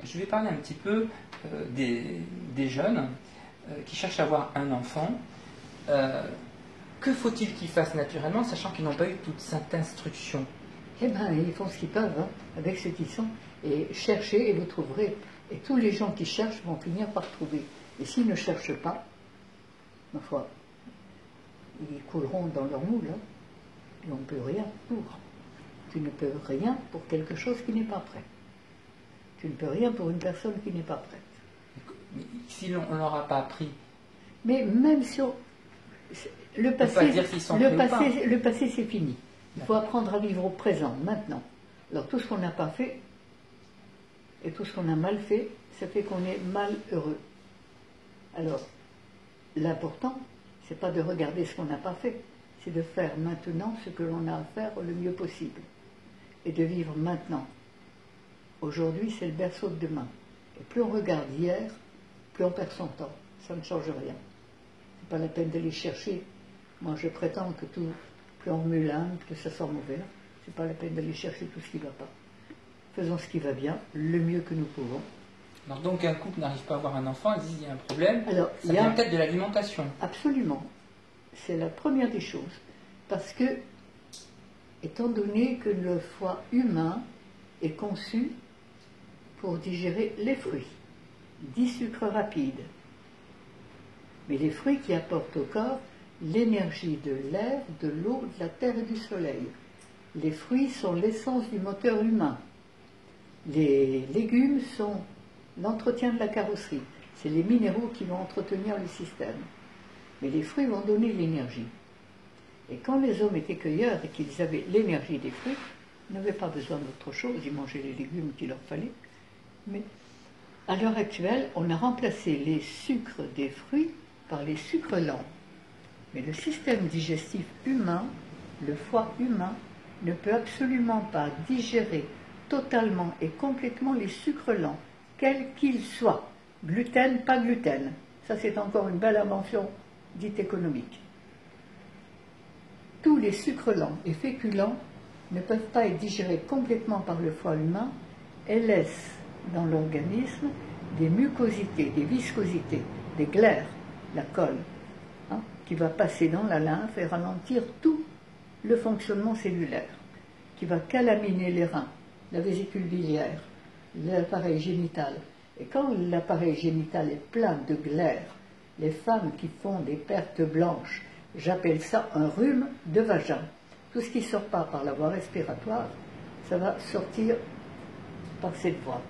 je vais parler un petit peu des jeunes qui cherchent à avoir un enfant. Que faut-il qu'ils fassent naturellement, sachant qu'ils n'ont pas eu toute cette instruction? Eh bien, ils font ce qu'ils peuvent, hein, avec ce qu'ils sont, et cherchez et vous trouverez. Et tous les gens qui cherchent vont finir par trouver. Et s'ils ne cherchent pas, ma foi, ils couleront dans leur moule, hein, et on ne peut rien pour. Tu ne peux rien pour quelque chose qui n'est pas prêt. Tu ne peux rien pour une personne qui n'est pas prête. Si on ne leur a pas appris. Mais même si on... Le passé, c'est fini. Il faut apprendre à vivre au présent, maintenant. Alors tout ce qu'on n'a pas fait, et tout ce qu'on a mal fait, ça fait qu'on est malheureux. Alors, l'important, c'est pas de regarder ce qu'on n'a pas fait, c'est de faire maintenant ce que l'on a à faire le mieux possible. Et de vivre maintenant. Aujourd'hui, c'est le berceau de demain. Et plus on regarde hier, plus on perd son temps. Ça ne change rien. C'est pas la peine d'aller chercher. Moi, je prétends que tout, plus on remue l'âme, que ça sent mauvais. C'est pas la peine d'aller chercher tout ce qui ne va pas. Faisons ce qui va bien, le mieux que nous pouvons. Alors donc, un couple n'arrive pas à avoir un enfant, ils disent qu'il y a un problème. Alors, ça vient peut-être de l'alimentation. Absolument. C'est la première des choses. Parce que, étant donné que le foie humain est conçu pour digérer les fruits, 10 sucres rapides, mais les fruits qui apportent au corps l'énergie de l'air, de l'eau, de la terre et du soleil. Les fruits sont l'essence du moteur humain. Les légumes sont l'entretien de la carrosserie. C'est les minéraux qui vont entretenir le système. Mais les fruits vont donner l'énergie. Et quand les hommes étaient cueilleurs et qu'ils avaient l'énergie des fruits, ils n'avaient pas besoin d'autre chose, ils mangeaient les légumes qu'il leur fallait. Mais à l'heure actuelle, on a remplacé les sucres des fruits par les sucres lents. Mais le système digestif humain, le foie humain, ne peut absolument pas digérer totalement et complètement les sucres lents, quels qu'ils soient. Gluten, pas gluten. Ça, c'est encore une belle invention dite économique. Tous les sucres lents et féculents ne peuvent pas être digérés complètement par le foie humain et laissent dans l'organisme des mucosités, des viscosités, des glaires, la colle, hein, qui va passer dans la lymphe et ralentir tout le fonctionnement cellulaire, qui va calaminer les reins, la vésicule biliaire, l'appareil génital. Et quand l'appareil génital est plein de glaires, les femmes qui font des pertes blanches, j'appelle ça un rhume de vagin. Tout ce qui ne sort pas par la voie respiratoire, ça va sortir par cette voie.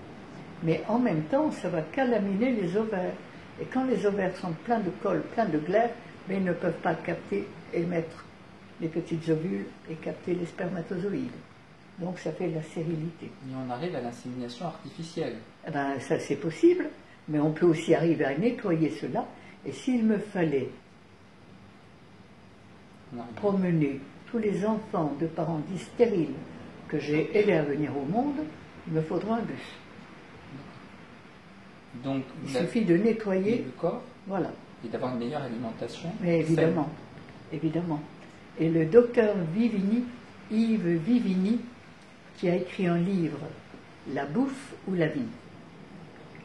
Mais en même temps, ça va calaminer les ovaires. Et quand les ovaires sont pleins de colle, pleins de glaires, mais ils ne peuvent pas capter, émettre les petites ovules et capter les spermatozoïdes. Donc ça fait de la stérilité. Et on arrive à l'insémination artificielle. Eh ben, ça c'est possible, mais on peut aussi arriver à nettoyer cela. Et s'il me fallait promener tous les enfants de parents dits stériles que j'ai aidés à venir au monde, il me faudra un bus. Donc, il suffit de nettoyer le corps, voilà, et d'avoir une meilleure alimentation. Mais évidemment, évidemment. Et le docteur Vivini, Yves Vivini, qui a écrit un livre, La bouffe ou la vie,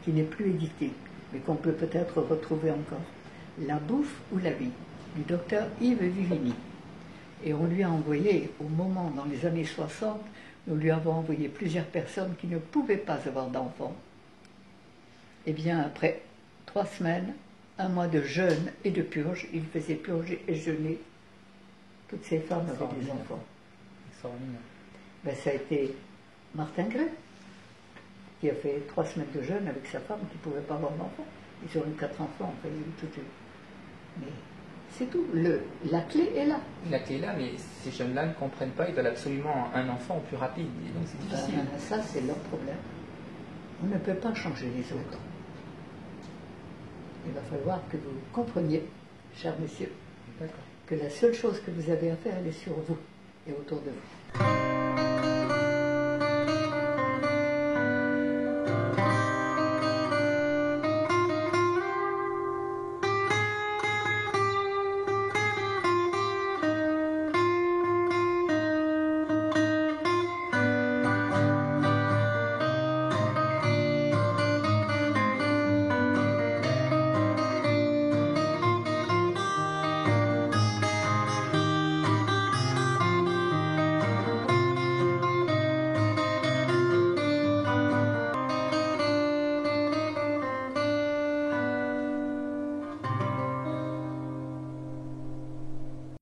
qui n'est plus édité, mais qu'on peut peut-être retrouver encore. La bouffe ou la vie, du docteur Yves Vivini. Et on lui a envoyé, au moment, dans les années 60, nous lui avons envoyé plusieurs personnes qui ne pouvaient pas avoir d'enfants. Eh bien, après 3 semaines, 1 mois de jeûne et de purge, il faisait purger et jeûner. Toutes ces femmes avaient des enfants. Ben, ça a été Martin Gray, qui a fait 3 semaines de jeûne avec sa femme qui ne pouvait pas avoir d'enfants. Ils ont eu 4 enfants, enfin, ils ont eu tout eu. Mais c'est tout. La clé est là. La clé est là, mais ces jeunes-là ne comprennent pas, ils veulent absolument un enfant au plus rapide. Et donc c'est difficile. Ben, ça, c'est leur problème. On ne peut pas changer les autres. Il va falloir que vous compreniez, chers messieurs, que la seule chose que vous avez à faire, elle est sur vous et autour de vous.